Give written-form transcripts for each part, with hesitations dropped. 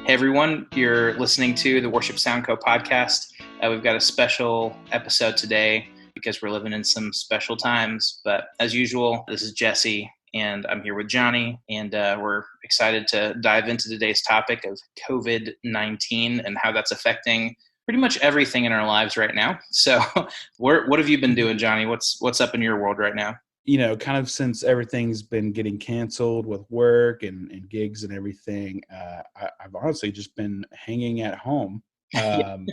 Hey everyone, you're listening to the WorshipSoundCo podcast. We've got a special episode today because we're living in some special times. But as usual, this is Jesse, and I'm here with Johnny, and we're excited to dive into today's topic of COVID-19 and how that's affecting pretty much everything in our lives right now. So, what have you been doing, Johnny? What's up in your world right now? You know, kind of since everything's been getting canceled with work and gigs and everything, I've honestly just been hanging at home and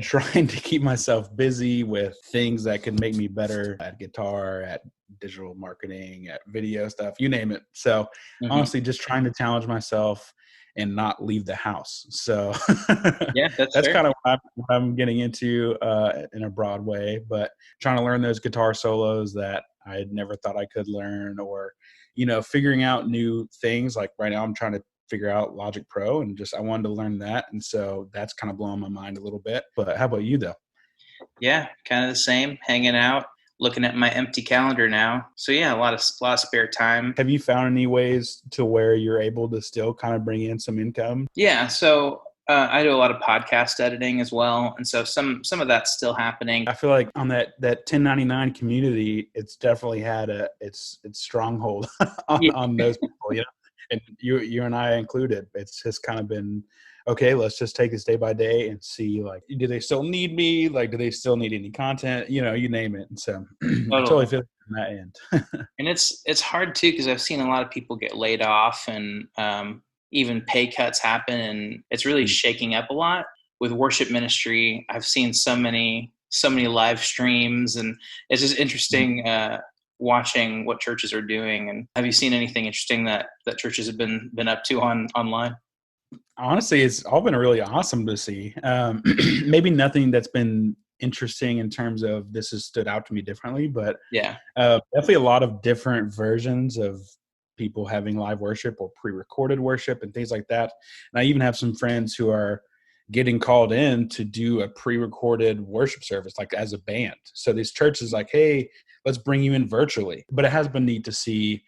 trying to keep myself busy with things that could make me better at guitar, at digital marketing, at video stuff, you name it. So honestly, just trying to challenge myself and not leave the house. So Yeah, that's fair. kind of what I'm getting into in a broad way, but trying to learn those guitar solos that I had never thought I could learn, or, you know, figuring out new things. Like right now I'm trying to figure out Logic Pro, and I wanted to learn that. And so that's kind of blowing my mind a little bit. But how about you though? Yeah, kind of the same, hanging out, looking at my empty calendar now. So yeah, a lot of spare time. Have you found any ways to where you're able to still kind of bring in some income? Yeah, so I do a lot of podcast editing as well, and so some of that's still happening. I feel like on that 1099 community, it's definitely had its stronghold on those people, you know, and you and I included. It's just kind of been, okay, let's just take this day by day and see, like, do they still need me? Like, do they still need any content? You know, you name it. And so I totally feel on that end. And it's hard too, because I've seen a lot of people get laid off, and even pay cuts happen, and it's really shaking up a lot with worship ministry. I've seen so many live streams, and it's just interesting watching what churches are doing. And have you seen anything interesting that churches have been up to online? Honestly, it's all been really awesome to see. Maybe nothing that's been interesting in terms of this has stood out to me differently, but Yeah. definitely a lot of different versions of people having live worship or pre-recorded worship and things like that. And I even have some friends who are getting called in to do a pre-recorded worship service, like as a band. So these churches like, hey, let's bring you in virtually. But it has been neat to see,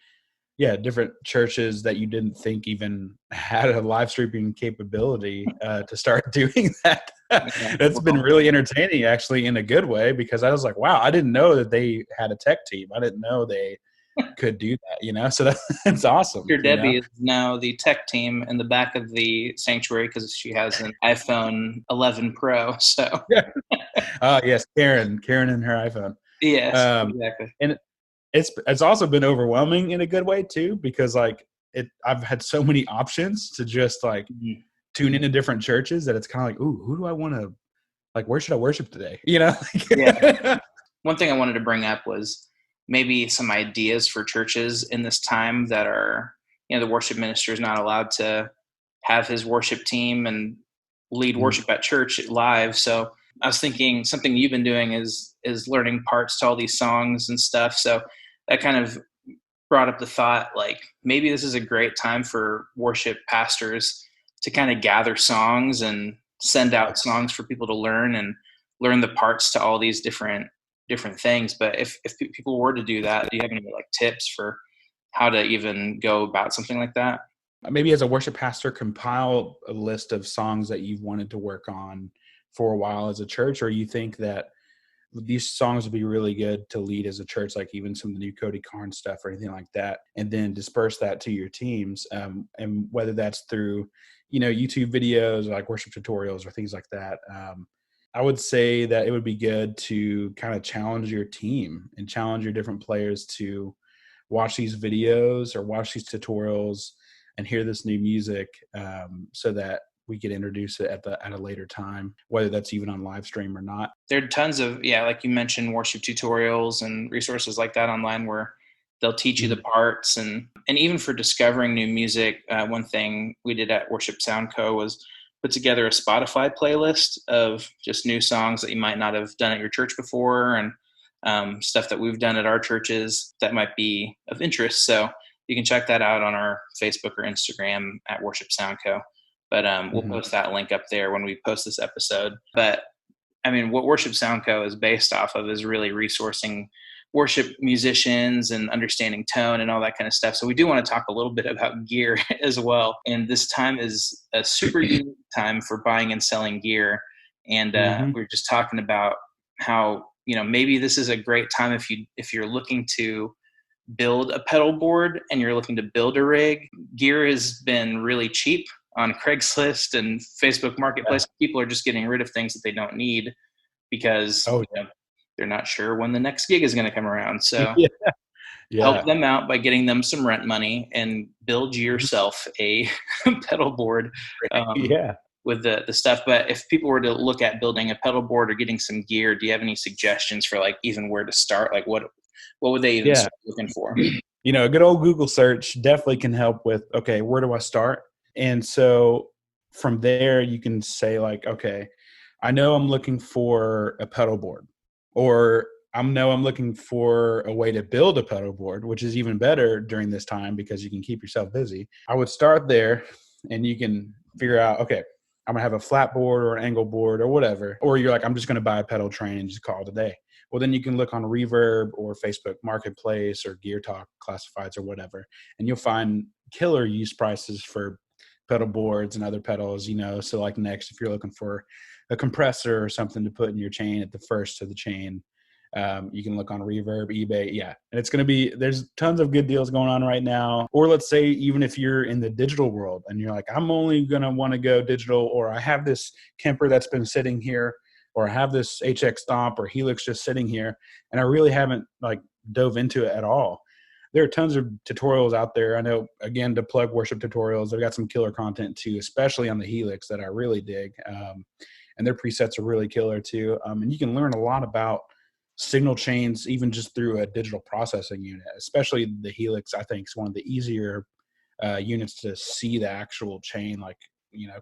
different churches that you didn't think even had a live streaming capability to start doing that. That's been really entertaining, actually, in a good way, because I was like, wow, I didn't know that they had a tech team. I didn't know they could do that, you know? So that's awesome. Sister Debbie is now the tech team in the back of the sanctuary because she has an iPhone 11 Pro. So yes, Karen and her iPhone. Yes, exactly. And it's also been overwhelming in a good way too, because like I've had so many options to just like tune into different churches that it's kind of like, ooh, who do I want to, like, where should I worship today? You know? Yeah. One thing I wanted to bring up was maybe some ideas for churches in this time that are, you know, the worship minister is not allowed to have his worship team and lead worship at church live. So I was thinking something you've been doing is learning parts to all these songs and stuff. So that kind of brought up the thought, like, maybe this is a great time for worship pastors to kind of gather songs and send out songs for people to learn and learn the parts to all these different things. But if people were to do that, do you have any like tips for how to even go about something like that? Maybe as a worship pastor, compile a list of songs that you've wanted to work on for a while as a church, or you think that these songs would be really good to lead as a church, like even some of the new Cody Carnes stuff or anything like that, and then disperse that to your teams. And whether that's through, you know, YouTube videos or like worship tutorials or things like that. I would say that it would be good to kind of challenge your team and challenge your different players to watch these videos or watch these tutorials and hear this new music, so that we could introduce it at a later time, whether that's even on live stream or not. There are tons of, like you mentioned, worship tutorials and resources like that online where they'll teach you the parts, and even for discovering new music. One thing we did at WorshipSoundCo was put together a Spotify playlist of just new songs that you might not have done at your church before, and stuff that we've done at our churches that might be of interest. So you can check that out on our Facebook or Instagram at WorshipSoundCo. But we'll post that link up there when we post this episode. But I mean, what WorshipSoundCo is based off of is really resourcing worship musicians and understanding tone and all that kind of stuff. So we do want to talk a little bit about gear as well. And this time is a super unique time for buying and selling gear. And we were just talking about how, maybe this is a great time if you're looking to build a pedal board and you're looking to build a rig. Gear has been really cheap on Craigslist and Facebook Marketplace. People are just getting rid of things that they don't need because they're not sure when the next gig is going to come around. So help them out by getting them some rent money and build yourself a pedal board with the stuff. But if people were to look at building a pedal board or getting some gear, do you have any suggestions for like even where to start? Like what would they even start looking for? A good old Google search definitely can help with, okay, where do I start? And so from there, you can say like, okay, I know I'm looking for a pedal board, or I'm looking for a way to build a pedal board, which is even better during this time because you can keep yourself busy. I would start there and you can figure out, okay, I'm going to have a flat board or an angle board or whatever. Or you're like, I'm just going to buy a pedal train and just call it a day. Well, then you can look on Reverb or Facebook Marketplace or Gear Talk Classifieds or whatever, and you'll find killer use prices for pedal boards and other pedals, So like next, if you're looking for a compressor or something to put in your chain at the first of the chain, you can look on Reverb, eBay. Yeah. And it's going to there's tons of good deals going on right now. Or let's say, even if you're in the digital world and you're like, I'm only going to want to go digital, or I have this Kemper that's been sitting here, or I have this HX Stomp or Helix just sitting here, and I really haven't like dove into it at all. There are tons of tutorials out there. I know, again, to plug Worship Tutorials, they've got some killer content too, especially on the Helix that I really dig. And their presets are really killer too. And you can learn a lot about signal chains, even just through a digital processing unit, especially the Helix. I think is one of the easier units to see the actual chain, like,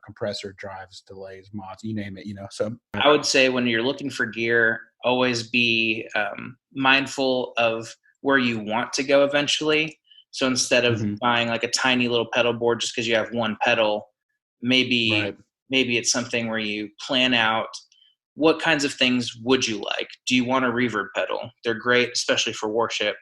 compressor, drives, delays, mods, you name it, So I would say when you're looking for gear, always be mindful of where you want to go eventually. So instead of buying like a tiny little pedal board just because you have one pedal, maybe it's something where you plan out what kinds of things would you like. Do you want a reverb pedal? They're great, especially for worship.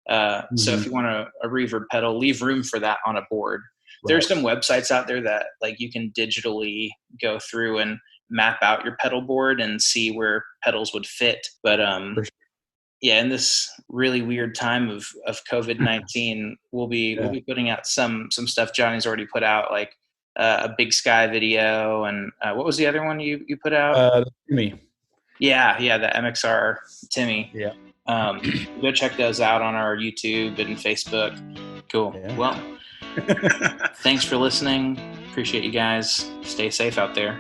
So if you want a reverb pedal, leave room for that on a board. There's some websites out there that like you can digitally go through and map out your pedal board and see where pedals would fit. But in this really weird time of COVID-19, we'll be putting out some stuff. Johnny's already put out like a Big Sky video, and what was the other one you put out? Timmy. Yeah, the MXR Timmy. Yeah. Go check those out on our YouTube and Facebook. Cool. Yeah. Well, thanks for listening. Appreciate you guys. Stay safe out there.